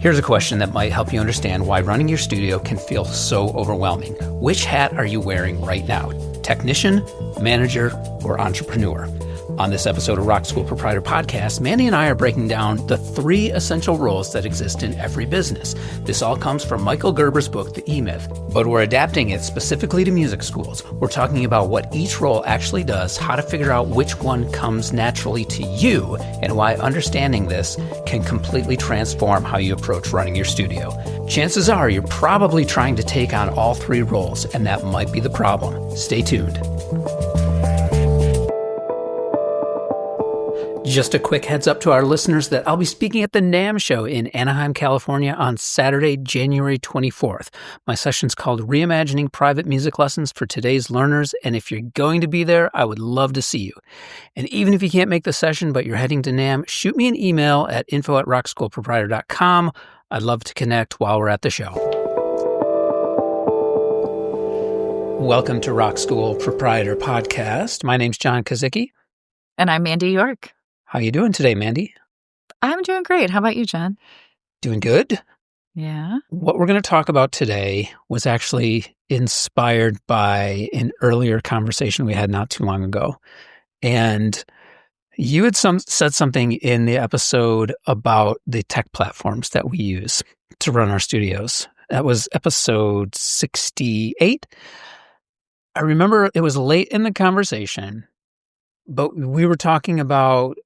Here's a question that might help you understand why running your studio can feel so overwhelming. Which hat are you wearing right now? Technician, manager, or entrepreneur? On this episode of Rock School Proprietor Podcast, Mandy and I are breaking down the 3 essential roles that exist in every business. This all comes from Michael Gerber's book, The E-Myth, but we're adapting it specifically to music schools. We're talking about what each role actually does, how to figure out which one comes naturally to you, and why understanding this can completely transform how you approach running your studio. Chances are you're probably trying to take on all 3 roles, and that might be the problem. Stay tuned. Just a quick heads up to our listeners that I'll be speaking at the NAMM show in Anaheim, California on Saturday, January 24th. My session's called Reimagining Private Music Lessons for Today's Learners, and if you're going to be there, I would love to see you. And even if you can't make the session, but you're heading to NAMM, shoot me an email at info@rockschoolproprietor.com. I'd love to connect while we're at the show. Welcome to Rock School Proprietor Podcast. My name's John Kazicki. And I'm Mandy York. How you doing today, Mandy? I'm doing great. How about you, John? Doing good. Yeah. What we're going to talk about today was actually inspired by an earlier conversation we had not too long ago. And you had said something in the episode about the tech platforms that we use to run our studios. That was episode 68. I remember it was late in the conversation, but we were talking about,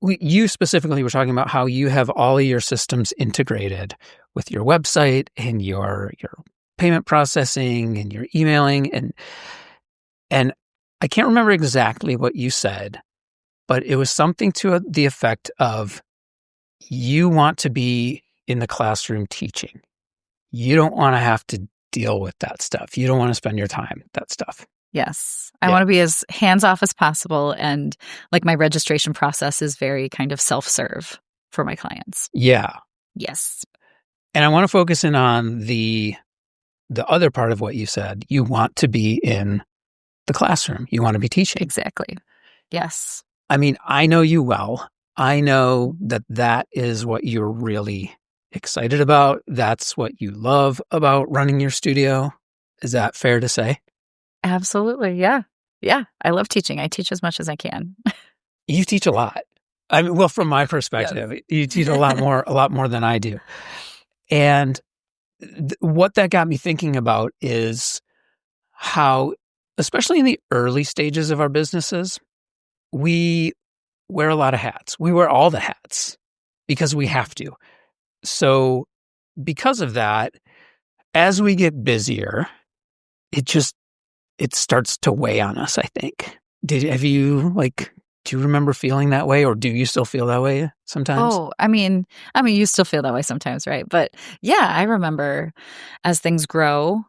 you specifically were talking about how you have all of your systems integrated with your website and your payment processing and your emailing. And I can't remember exactly what you said, but it was something to the effect of you want to be in the classroom teaching. You don't want to have to deal with that stuff. You don't want to spend your time with that stuff. Yes. I want to be as hands-off as possible. And like my registration process is very kind of self-serve for my clients. Yeah. Yes. And I want to focus in on the other part of what you said. You want to be in the classroom. You want to be teaching. Exactly. Yes. I mean, I know you well. I know that is what you're really excited about. That's what you love about running your studio. Is that fair to say? Absolutely. Yeah. Yeah. I love teaching. I teach as much as I can. You teach a lot. I mean, well, from my perspective, yes. You teach a lot more than I do. And what that got me thinking about is how, especially in the early stages of our businesses, we wear a lot of hats. We wear all the hats because we have to. So because of that, as we get busier, it starts to weigh on us, I think. Do you remember feeling that way, or do you still feel that way sometimes? Oh, I mean, you still feel that way sometimes, right? But yeah, I remember as things grow,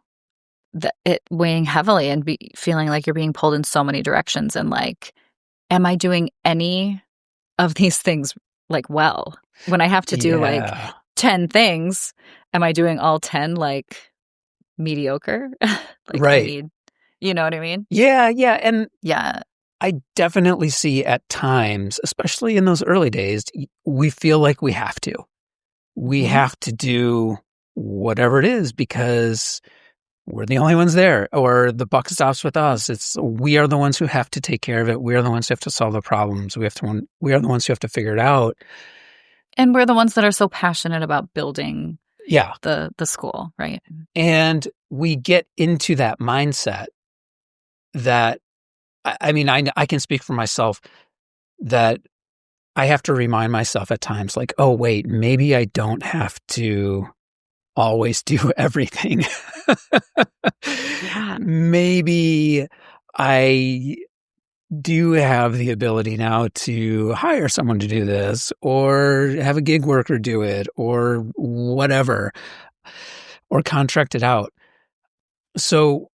it weighing heavily and feeling like you're being pulled in so many directions. And like, am I doing any of these things like well? When I have to do like 10 things, am I doing all 10 like mediocre? Like, right. You know what I mean? Yeah, yeah. And yeah, I definitely see at times, especially in those early days, we feel like we have to. We have to do whatever it is because we're the only ones there, or the buck stops with us. We are the ones who have to take care of it. We are the ones who have to solve the problems. We are the ones who have to figure it out. And we're the ones that are so passionate about building the school, right? And we get into that mindset that, I mean, I can speak for myself that I have to remind myself at times like, oh, wait, maybe I don't have to always do everything. Yeah. Maybe I do have the ability now to hire someone to do this, or have a gig worker do it, or whatever, or contract it out. So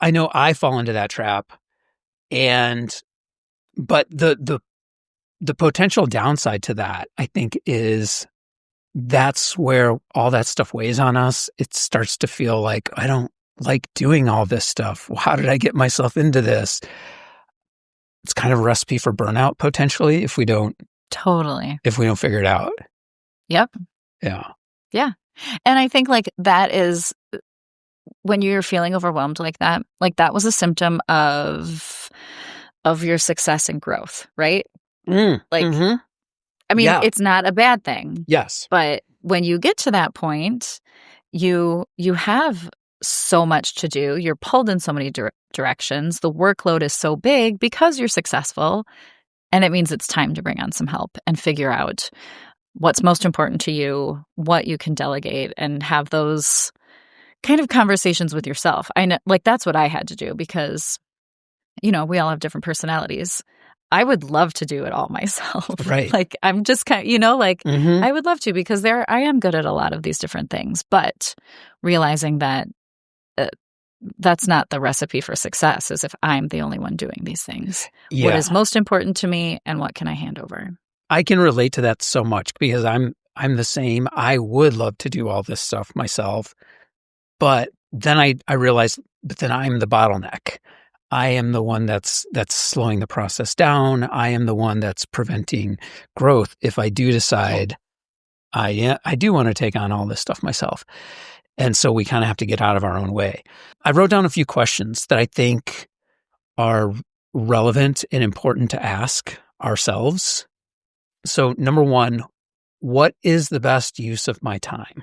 I know I fall into that trap, but the potential downside to that, I think, is that's where all that stuff weighs on us. It starts to feel like I don't like doing all this stuff. How did I get myself into this? It's kind of a recipe for burnout potentially if we don't figure it out. Yep. Yeah. Yeah. And I think like that is when you're feeling overwhelmed like that was a symptom of your success and growth, right? Like, Mm-hmm. I mean, Yeah. it's not a bad thing, Yes. but when you get to that point, you have so much to do. You're pulled in so many directions. The workload is so big because you're successful, and it means it's time to bring on some help and figure out what's most important to you, what you can delegate, and have those kind of conversations with yourself. I know, like, that's what I had to do because, we all have different personalities. I would love to do it all myself. Right. Like, I'm just kind of, Mm-hmm. I would love to because I am good at a lot of these different things, but realizing that that's not the recipe for success is if I'm the only one doing these things. Yeah. What is most important to me and what can I hand over? I can relate to that so much because I'm the same. I would love to do all this stuff myself, but then I realized, but then I'm the bottleneck. I am the one that's slowing the process down. I am the one that's preventing growth if I do decide I do want to take on all this stuff myself. And so we kind of have to get out of our own way. I wrote down a few questions that I think are relevant and important to ask ourselves. So number one, what is the best use of my time?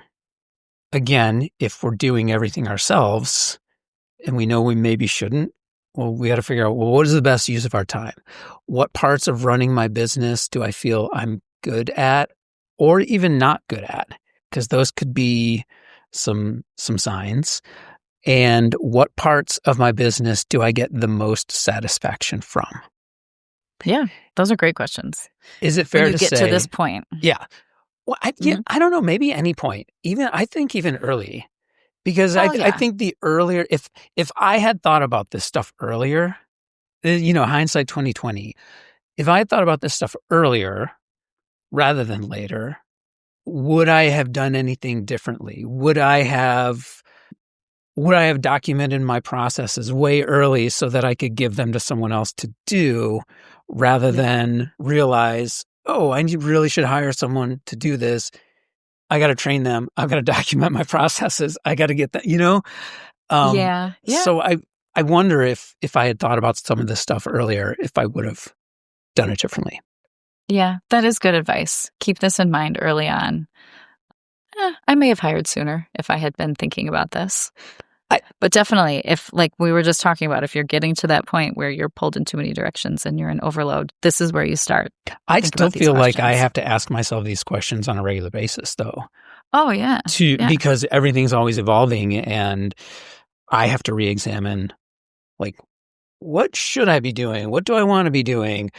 Again, if we're doing everything ourselves and we know we maybe shouldn't, well, we got to figure out, well, what is the best use of our time? What parts of running my business do I feel I'm good at or even not good at? Because those could be some signs. And what parts of my business do I get the most satisfaction from? Yeah, those are great questions. Is it fair when you to get say to this point? Yeah. Well, I don't know, maybe any point. I think even early. Because Well, I yeah. think the earlier, if I had thought about this stuff earlier, hindsight 2020, if I had thought about this stuff earlier rather than later, would I have done anything differently? Would I have documented my processes way early so that I could give them to someone else to do rather than realize, oh, I really should hire someone to do this. I got to train them. I've got to document my processes. I got to get that, Yeah. So I wonder if I had thought about some of this stuff earlier, if I would have done it differently. Yeah, that is good advice. Keep this in mind early on. I may have hired sooner if I had been thinking about this. But definitely, if, like we were just talking about, if you're getting to that point where you're pulled in too many directions and you're in overload, this is where you start. I still feel like I have to ask myself these questions on a regular basis, though. Oh, yeah. Because everything's always evolving and I have to re-examine, like, what should I be doing? What do I want to be doing?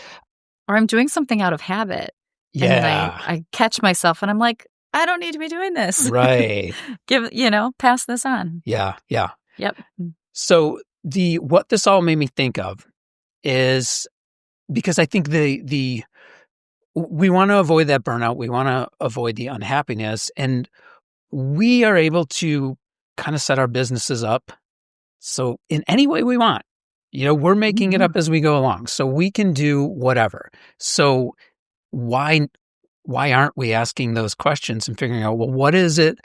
Or I'm doing something out of habit. Yeah. And then I catch myself and I'm like, I don't need to be doing this. Right. Pass this on. Yeah. Yeah. Yep. So what this all made me think of is because I think we want to avoid that burnout. We want to avoid the unhappiness, and we are able to kind of set our businesses up. So in any way we want, we're making it up as we go along. So we can do whatever. So why aren't we asking those questions and figuring out, well, what is it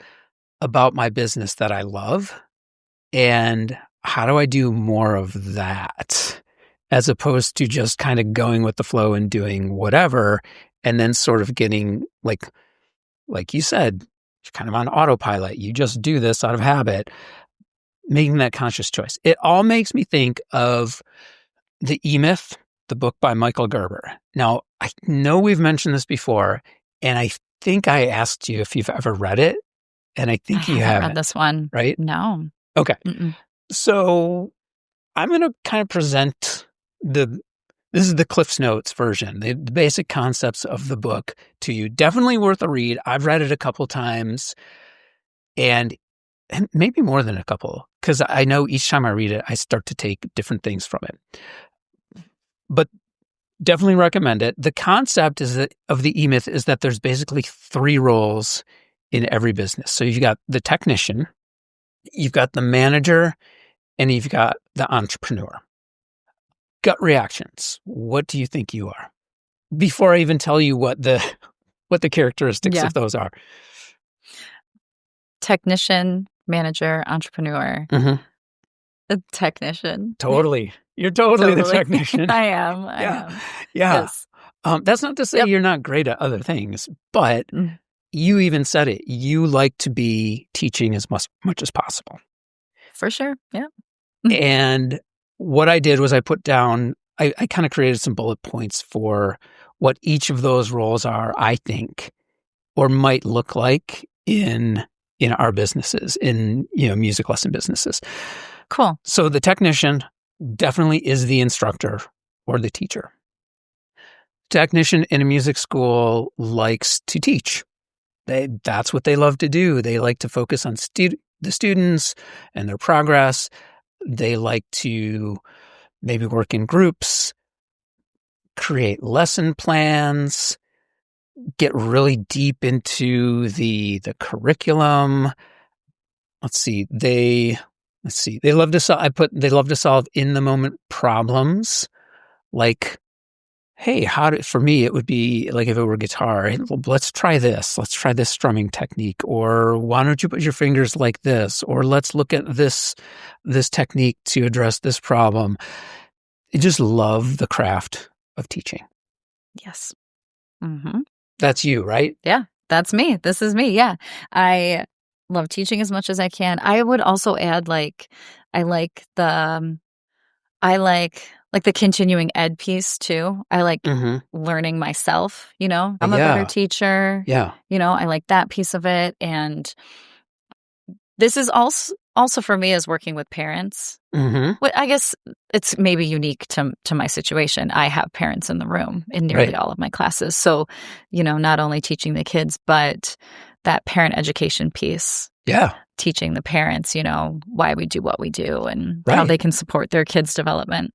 about my business that I love? And how do I do more of that? As opposed to just kind of going with the flow and doing whatever, and then sort of getting like you said, kind of on autopilot. You just do this out of habit, making that conscious choice. It all makes me think of The E-Myth, the book by Michael Gerber. Now, I know we've mentioned this before, and I think I asked you if you've ever read it, and I think you haven't read this one. Right? No. Okay. Mm-mm. So I'm going to kind of present this is the Cliff's Notes version, the basic concepts of the book to you. Definitely worth a read. I've read it a couple times and maybe more than a couple, because I know each time I read it, I start to take different things from it. But definitely recommend it. The concept of the E-Myth is that there's basically 3 roles in every business. So you've got the technician, you've got the manager, and you've got the entrepreneur. Gut reactions. What do you think you are? Before I even tell you what the characteristics of those are. technician, manager, entrepreneur, Mhm. a technician. Totally. You're totally the Totally. technician. I am. I Yeah. am. Yeah. Yes. That's not to say Yep. you're not great at other things, but Mm, you even said it. You like to be teaching as much as possible. for sure. Yeah. And what I did was I put down, I kind of created some bullet points for what each of those roles are, I think, or might look like in our businesses, in music lesson businesses. Cool. So the technician definitely is the instructor or the teacher. Technician in a music school likes to teach. That's what they love to do. They like to focus on the students and their progress. They like to maybe work in groups, create lesson plans, get really deep into the curriculum. They love to solve. They love to solve in the moment problems. Like, hey, for me it would be like if it were guitar. Hey, let's try this. Let's try this strumming technique. Or why don't you put your fingers like this? Or let's look at this technique to address this problem. I just love the craft of teaching. Yes. Mm-hmm. That's you, right? Yeah. That's me. This is me. Yeah. I love teaching as much as I can. I would also add I like the continuing ed piece too. I like learning myself, I'm a better teacher. Yeah. I like that piece of it. And this is also for me as working with parents. Mm-hmm. Well, I guess it's maybe unique to my situation. I have parents in the room in nearly all of my classes. So, not only teaching the kids, but that parent education piece. Yeah. Teaching the parents, why we do what we do and how they can support their kids' development.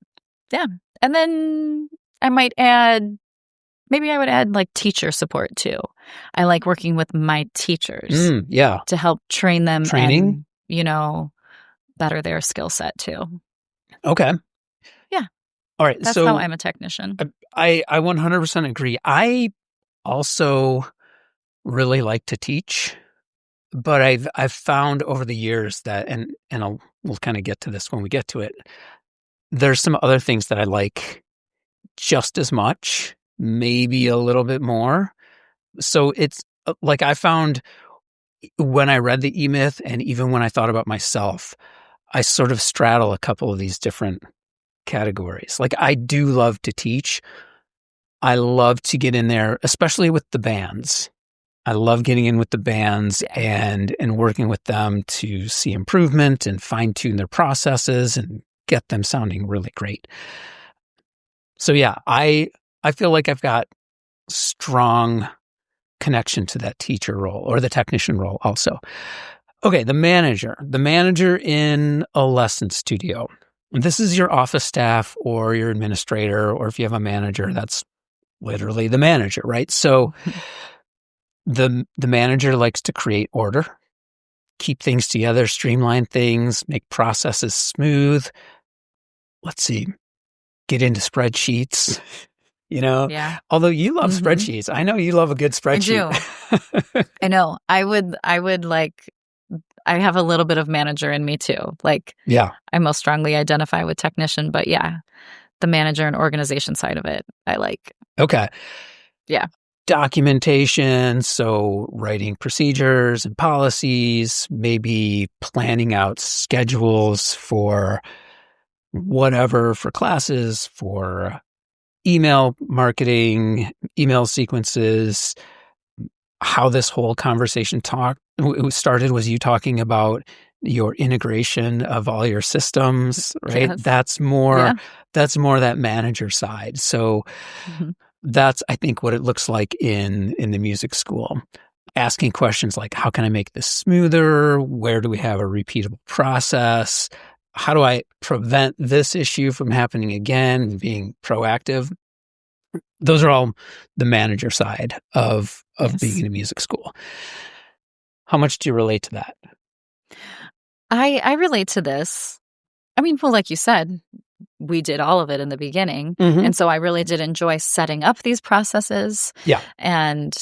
Yeah. And then I would add like teacher support too. I like working with my teachers to help train them and, better their skill set too. Okay. Yeah. All right. That's so how I'm a technician. I 100% agree. I also really like to teach, but I've found over the years that, and we'll kind of get to this when we get to it. There's some other things that I like just as much, maybe a little bit more. So it's like I found when I read the E-Myth and even when I thought about myself, I sort of straddle a couple of these different categories. Like I do love to teach. I love to get in there, especially with the bands. I love getting in with the bands and working with them to see improvement and fine-tune their processes and get them sounding really great. So yeah, I feel like I've got strong connection to that teacher role or the technician role also. Okay, the manager in a lesson studio. This is your office staff or your administrator, or if you have a manager, that's literally the manager, right? So the manager likes to create order, keep things together, streamline things, make processes smooth. Get into spreadsheets, Yeah. Although you love spreadsheets. I know you love a good spreadsheet. I do. I know. I would like, I have a little bit of manager in me too. Like, yeah, I most strongly identify with technician, but yeah, the manager and organization side of it, I like. Okay. Yeah. Documentation, so writing procedures and policies, maybe planning out schedules for whatever, for classes, for email marketing, email sequences. How this whole conversation started was you talking about your integration of all your systems, right? Yes. That's more that manager side. So that's, I think, what it looks like in the music school. Asking questions like, how can I make this smoother? Where do we have a repeatable process? How do I prevent this issue from happening again? Being proactive. Those are all the manager side of being in a music school. How much do you relate to that? I relate to this. I mean, well, like you said, we did all of it in the beginning. And so I really did enjoy setting up these processes. Yeah. And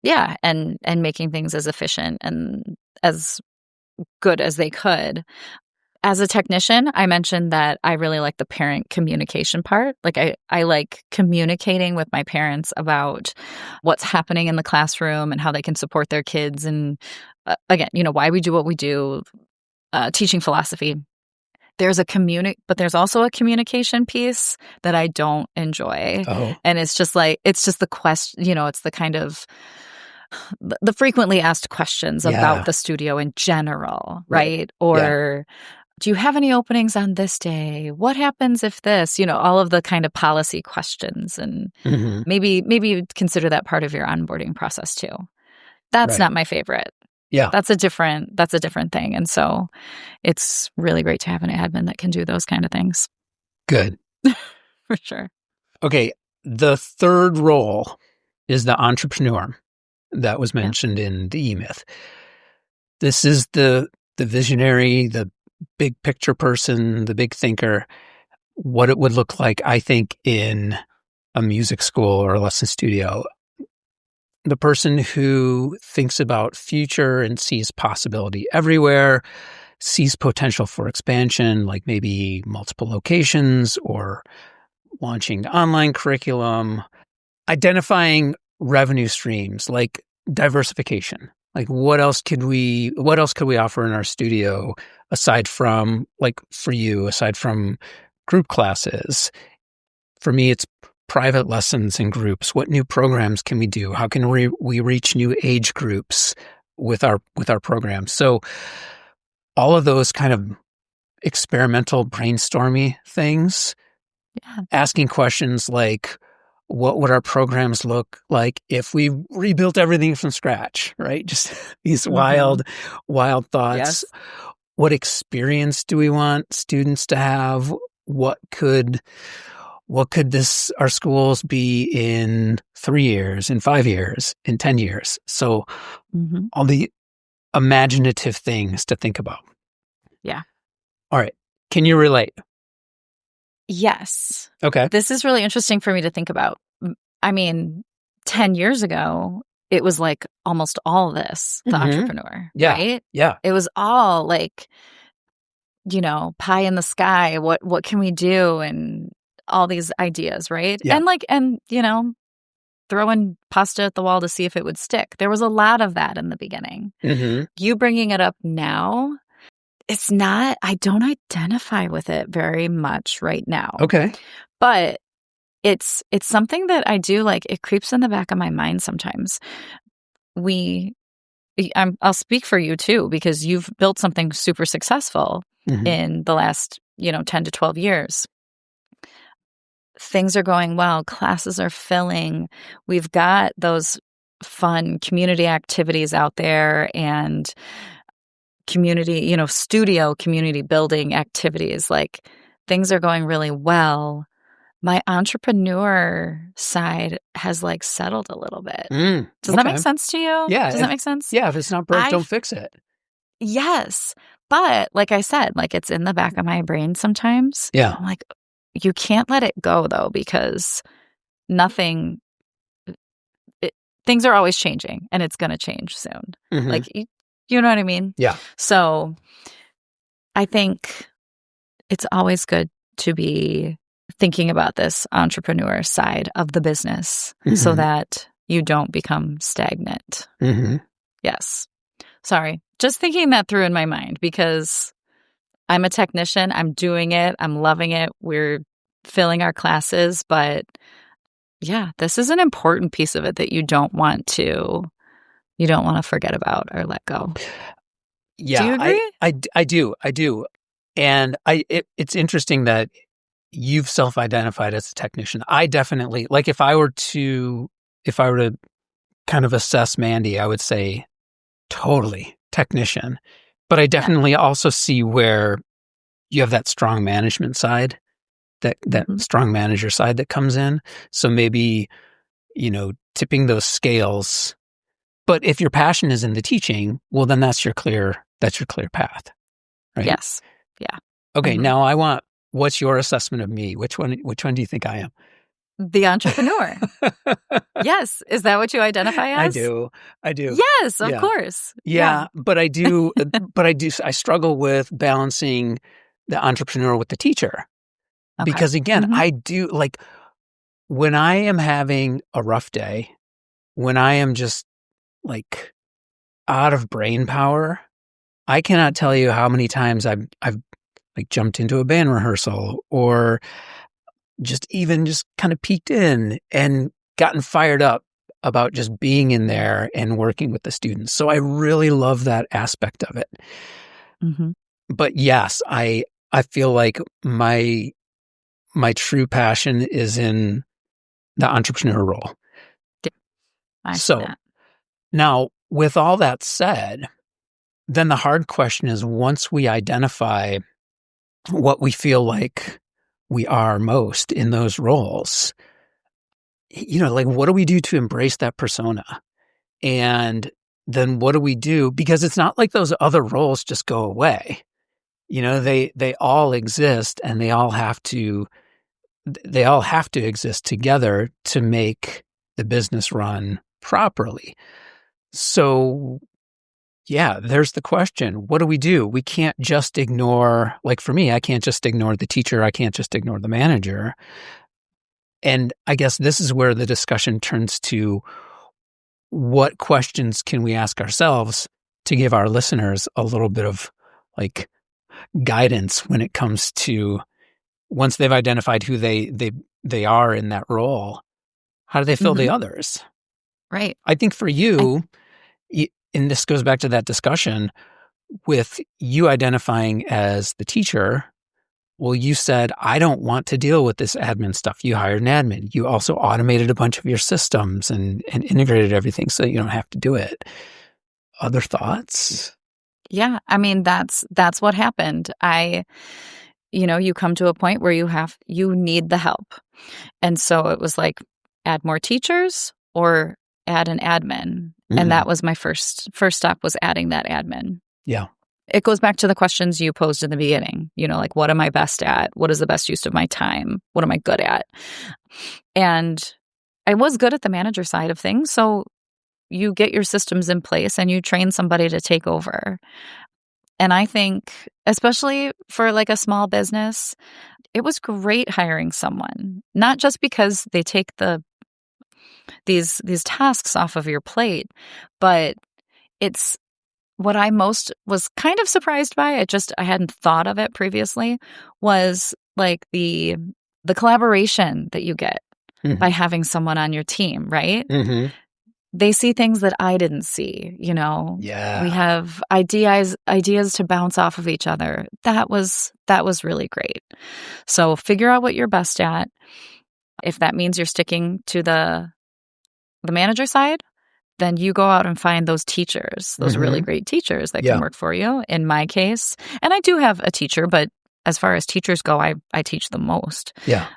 making things as efficient and as good as they could. As a technician, I mentioned that I really like the parent communication part. Like I like communicating with my parents about what's happening in the classroom and how they can support their kids. And again, why we do what we do, teaching philosophy. But there's also a communication piece that I don't enjoy. Oh, And it's just the question, it's the kind of the frequently asked questions about the studio in general, right? Or do you have any openings on this day? What happens if this? All of the kind of policy questions, and maybe you'd consider that part of your onboarding process too. That's not my favorite. Yeah. That's a different thing. And so it's really great to have an admin that can do those kind of things. Good. For sure. Okay. The third role is the entrepreneur that was mentioned in the E-Myth. This is the visionary, the big picture person, the big thinker, what it would look like, I think, in a music school or a lesson studio. The person who thinks about future and sees possibility everywhere, sees potential for expansion, like maybe multiple locations or launching online curriculum, identifying revenue streams like diversification. Like what else could we offer in our studio aside from, like for you, aside from group classes? For me, it's private lessons in groups. What new programs can we do? How can we reach new age groups with our programs? So all of those kind of experimental brainstormy things, asking questions like, what would our programs look like if we rebuilt everything from scratch, right? Just these wild thoughts. Yes. What experience do we want students to have? What could our schools be in 3 years, in 5 years, in 10 years? So all the imaginative things to think about. Yeah. All right. Can you relate? Yes. Okay. This is really interesting for me to think about. I mean, 10 years ago, it was like almost all this, the entrepreneur, right? Yeah. It was all like, pie in the sky. What can we do? And all these ideas, right? Yeah. And throwing pasta at the wall to see if it would stick. There was a lot of that in the beginning. You bringing it up now, it's not, I don't identify with it very much right now. Okay. But it's something that I do, like, it creeps in the back of my mind sometimes. I'll speak for you too, because you've built something super successful in the last, 10 to 12 years. Things are going well. Classes are filling. We've got those fun community activities out there and community, studio community building activities. Like, things are going really well. My entrepreneur side has like settled a little bit. Does that make sense to you? Yeah. Does that make sense? Yeah. If it's not broke, don't fix it. Yes. But like I said, like, it's in the back of my brain sometimes. Yeah. I'm like, you can't let it go though, because things are always changing and it's going to change soon. Like, you know what I mean? Yeah. So I think it's always good to be thinking about this entrepreneur side of the business so that you don't become stagnant. Yes. Sorry. Just thinking that through in my mind, because I'm a technician. I'm doing it. I'm loving it. We're filling our classes. But yeah, this is an important piece of it that you don't want to forget about or let go. Yeah. Do you agree? I do. And it's interesting that you've self-identified as a technician. I definitely, like, if I were to kind of assess Mandy, I would say totally technician. But I definitely also see where you have that strong management side, that strong manager side that comes in. So maybe, tipping those scales. But if your passion is in the teaching, well, then that's your clear path, right? Yes. Yeah. Okay. Now what's your assessment of me? Which one do you think I am? the entrepreneur. Yes. Is that what you identify I as? do. Yes, of Yeah. course. Yeah, but I struggle with balancing the entrepreneur with the teacher. Okay. Because again, Mhm. I do like when I am having a rough day, when I am just like out of brain power, I cannot tell you how many times I've like jumped into a band rehearsal or just kind of peeked in and gotten fired up about just being in there and working with the students. So I really love that aspect of it. Mhm. But yes, I feel like my true passion is in the entrepreneur role. Yeah, I see So that. now with all that said, then the hard question is once we identify what we feel like we are most in those roles, like what do we do to embrace that persona? And then what do we do? Because it's not like those other roles just go away. They all exist and they all have to exist together to make the business run properly. So yeah, there's the question. What do? We can't just ignore, like for me, I can't just ignore the teacher. I can't just ignore the manager. And I guess this is where the discussion turns to what questions can we ask ourselves to give our listeners a little bit of like guidance when it comes to once they've identified who they are in that role, how do they fill the Mhm. others? Right. I think for I you, and this goes back to that discussion with you identifying as the teacher. Well, you said, I don't want to deal with this admin stuff. You hired an admin. You also automated a bunch of your systems and integrated everything so you don't have to do it. Other thoughts? Yeah, I mean, that's what happened. You come to a point where you need the help. And so it was like, add more teachers or add an admin. And Mm-hmm. that was my first step was adding that admin. Yeah. It goes back to the questions you posed in the beginning, like what am I best at? What is the best use of my time? What am I good at? And I was good at the manager side of things. So you get your systems in place and you train somebody to take over. And I think, especially for like a small business, it was great hiring someone, not just because they take these tasks off of your plate, but it's what I most was kind of surprised by. I hadn't thought of it previously was like the collaboration that you get Mm-hmm. by having someone on your team, right? Mm-hmm. They see things that I didn't see, We Yeah. have ideas to bounce off of each other. That was really great. So figure out what you're best at. If that means you're sticking to the manager side, then you go out and find those teachers, those really Mm-hmm. great teachers that can Yeah. work for you. In my case, and I do have a teacher, but as far as teachers go, I teach the most. Yeah.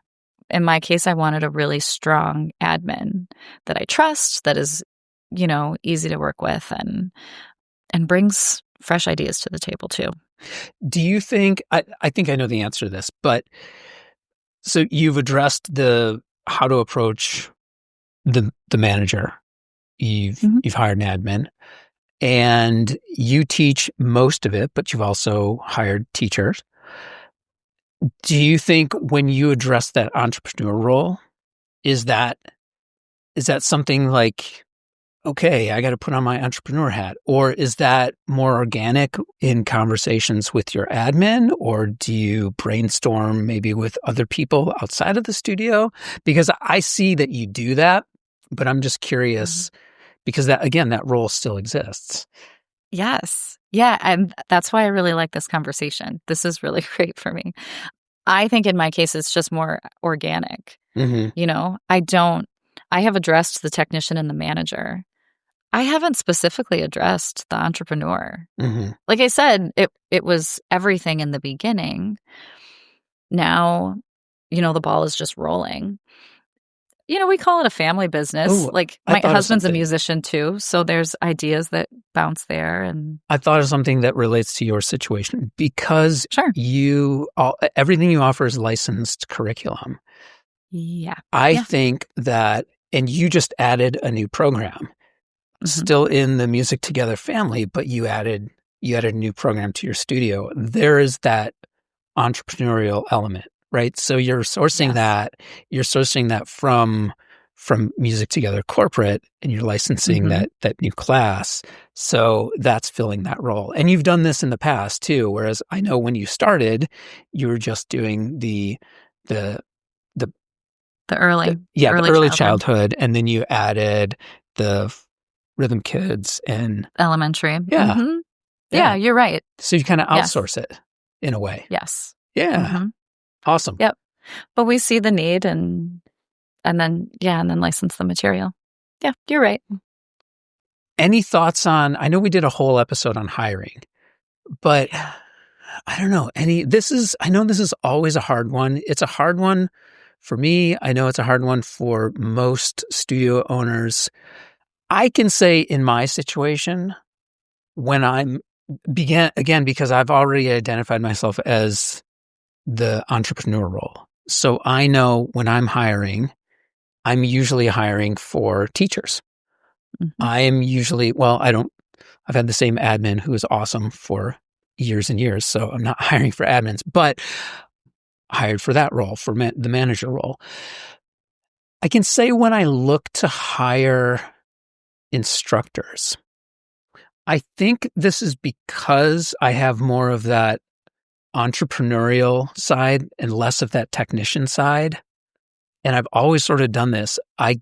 In my case, I wanted a really strong admin that I trust, that is, easy to work with and brings fresh ideas to the table too. Do you think, I think I know the answer to this, but so you've addressed the how to approach the manager. Mhm. You've hired an admin and you teach most of it, but you've also hired teachers. Do you think when you address that entrepreneur role, is that something like, okay, I got to put on my entrepreneur hat? Or is that more organic in conversations with your admin? Or do you brainstorm maybe with other people outside of the studio? Because I see that you do that, but I'm just Mhm. curious because that role still exists. Yes. Yeah. And that's why I really like this conversation. This is really great for me. I think in my case, it's just more organic. Mm-hmm. I have addressed the technician and the manager. I haven't specifically addressed the entrepreneur. Mm-hmm. Like I said, it was everything in the beginning. Now, the ball is just rolling. We call it a family business. Oh, Like I my thought of husband's a something. musician too, so there's ideas that bounce there and I thought of something that relates to your situation because sure. everything you offer is licensed curriculum. Yeah. I Yeah. think that, and you just added a new program, still in the Music Together family, but you added a new program to your studio. There is that entrepreneurial element, right? So you're sourcing that from Music Together corporate, and you're licensing that new class. So that's filling that role. And you've done this in the past too, whereas I know when you started, you were just doing the The early early childhood. childhood, and then you added the rhythm kids and Elementary. yeah. Yeah, you're right. So you kind of Yes. outsource it in a way. Yes. Yeah. Awesome. Yep. But we see the need and then license the material. Yeah, you're right. Any thoughts on, I know we did a whole episode on hiring, but I don't know, I know this is always a hard one. It's a hard one for me. I know it's a hard one for most studio owners. I can say in my situation, when again, because I've already identified myself as the entrepreneur role. So I know when I'm hiring, I'm usually hiring for teachers. I am usually, I've had the same admin who is awesome for years and years. So I'm not hiring for admins, but hired for that role, for the manager role. I can say when I look to hire instructors, I think this is because I have more of that entrepreneurial side and less of that technician side. And I've always sort of done this. I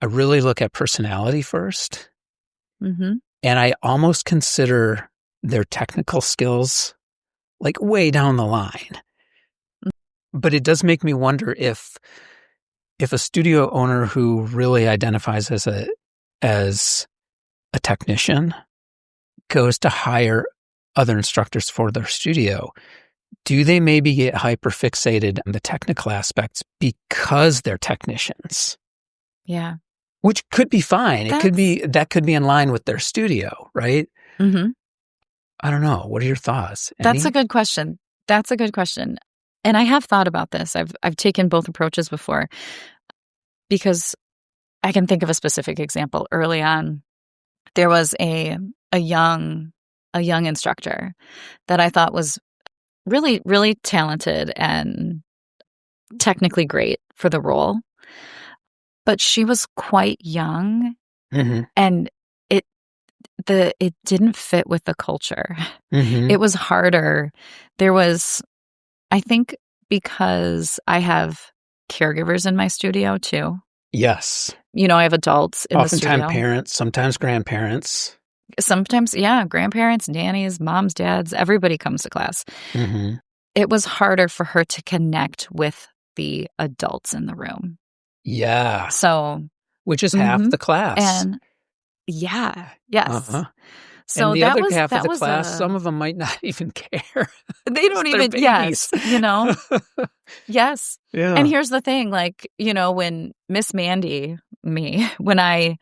really look at personality first. And I almost consider their technical skills like way down the line. But it does make me wonder if a studio owner who really identifies as a technician goes to hire other instructors for their studio, do they maybe get hyper fixated on the technical aspects because they're technicians? Yeah. Which could be fine. That could be in line with their studio, right? I don't know. What are your thoughts? That's a good question. And I have thought about this. I've taken both approaches before, because I can think of a specific example. Early on, there was a young instructor that I thought was really, really talented and technically great for the role. But she was quite young, and it didn't fit with the culture. It was harder. I think because I have caregivers in my studio too. Yes. I have adults in the studio. Oftentimes parents, sometimes grandparents. Sometimes, grandparents, nannies, moms, dads, everybody comes to class. It was harder for her to connect with the adults in the room. Yeah. So, which is half the class. And yes. So and the that other was, half that of the was class, some of them might not even care. They don't even, yes. Yes. Yeah. And here's the thing, when Miss Mandy, my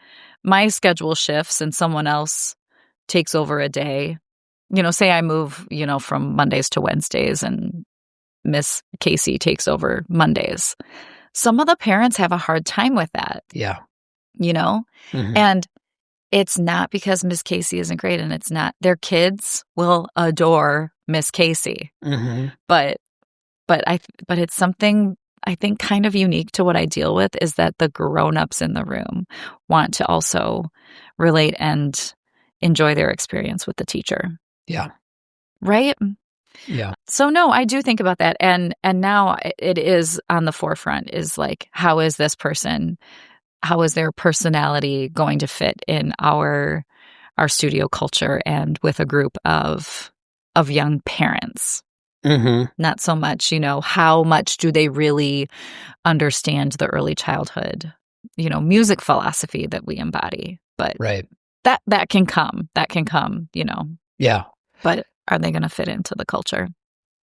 schedule shifts and someone else takes over a day, say I move, from Mondays to Wednesdays and Miss Casey takes over Mondays. Some of the parents have a hard time with that. Yeah. And it's not because Miss Casey isn't great, and it's not. Their kids will adore Miss Casey. But it's something I think kind of unique to what I deal with, is that the grown-ups in the room want to also relate and enjoy their experience with the teacher. Yeah. Right? Yeah. So no, I do think about that. And now it is on the forefront, is like, how is this person, how is their personality going to fit in our studio culture and with a group of young parents? Not so much, how much do they really understand the early childhood, music philosophy that we embody? But that can come, Yeah. But are they going to fit into the culture?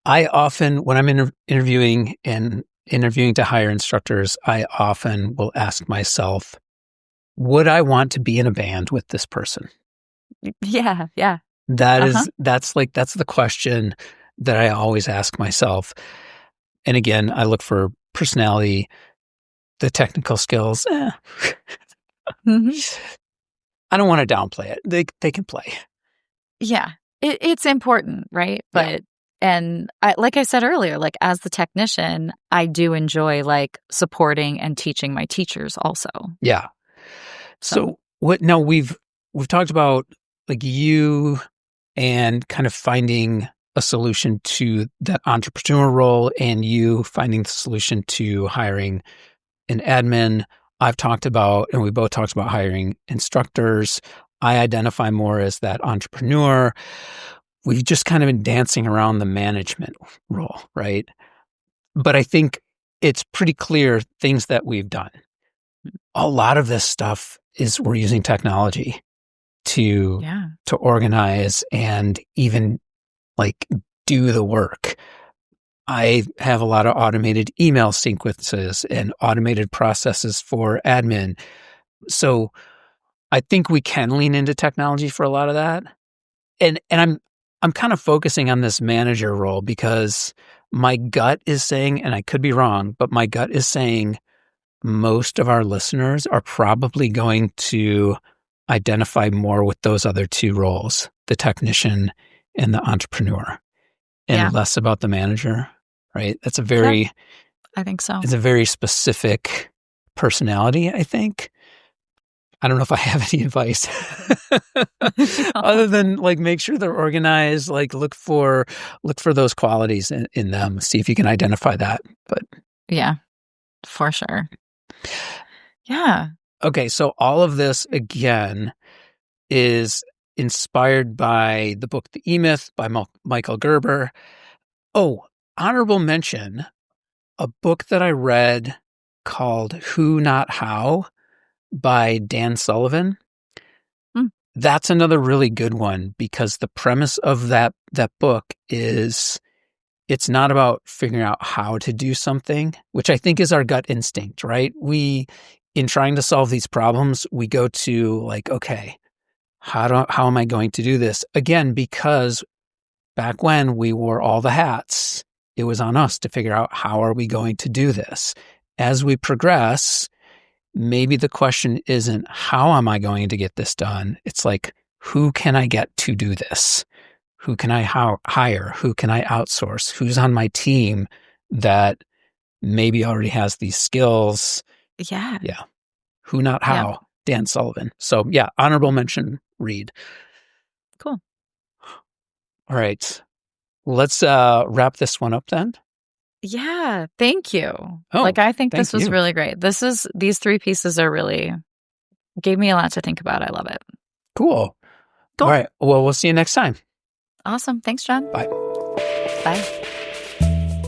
I often, when I'm interviewing to hire instructors, I often will ask myself, would I want to be in a band with this person? Yeah. Yeah. That's the question that I always ask myself. And again, I look for personality, the technical skills, Mhm. I don't want to downplay it. They can play. Yeah. It's important, right? Yeah. And like I said earlier, like as the technician, I do enjoy like supporting and teaching my teachers also. Yeah. So So what now we've talked about like you and kind of finding a solution to that entrepreneur role and you finding the solution to hiring an admin. I've talked about, and we both talked about hiring instructors. I identify more as that entrepreneur. We've just kind of been dancing around the management role, right? But I think it's pretty clear things that we've done. A lot of this stuff is we're using technology to organize and even like do the work. I have a lot of automated email sequences and automated processes for admin. So I think we can lean into technology for a lot of that. And I'm kind of focusing on this manager role because my gut is saying, and I could be wrong, but my gut is saying most of our listeners are probably going to identify more with those other two roles, the technician and the entrepreneur, and less about the manager, right? That's a very, I think so. It's a very specific personality, I think. I don't know if I have any advice other than like make sure they're organized, like look for those qualities in them, see if you can identify that. But yeah, for sure. Yeah. Okay, so all of this again is inspired by the book The E-Myth by Michael Gerber. Oh, honorable mention, a book that I read called Who Not How by Dan Sullivan. That's another really good one because the premise of that book is it's not about figuring out how to do something, which I think is our gut instinct, right? In trying to solve these problems, we go to like, okay, how am I going to do this? Again, because back when we wore all the hats, it was on us to figure out how are we going to do this. As we progress, maybe the question isn't how am I going to get this done? It's like, who can I get to do this? Who can I hire? Who can I outsource? Who's on my team that maybe already has these skills? Yeah. Yeah. Who Not How, Dan Sullivan. So yeah, honorable mention read. Cool. All right. Let's wrap this one up then. Yeah. Thank you. Oh, like I think this was you. really great. These three pieces are really gave me a lot to think about. I love it. Cool. All right. Well, we'll see you next time. Awesome. Thanks, John. Bye. Bye.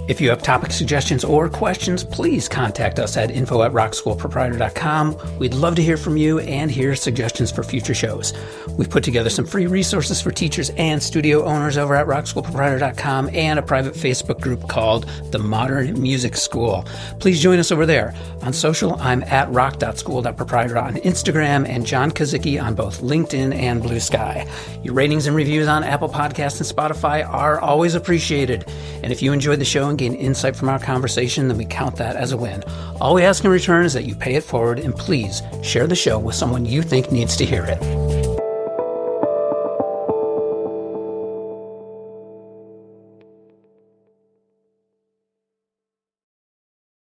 If you have topic suggestions or questions, please contact us at info@rockschoolproprietor.com. We'd love to hear from you and hear suggestions for future shows. We've put together some free resources for teachers and studio owners over at rockschoolproprietor.com and a private Facebook group called The Modern Music School. Please join us over there. On social, I'm at rock.school.proprietor on Instagram and John Kazicki on both LinkedIn and Blue Sky. Your ratings and reviews on Apple Podcasts and Spotify are always appreciated. And if you enjoyed the show and gain insight from our conversation, then we count that as a win. All we ask in return is that you pay it forward and please share the show with someone you think needs to hear it.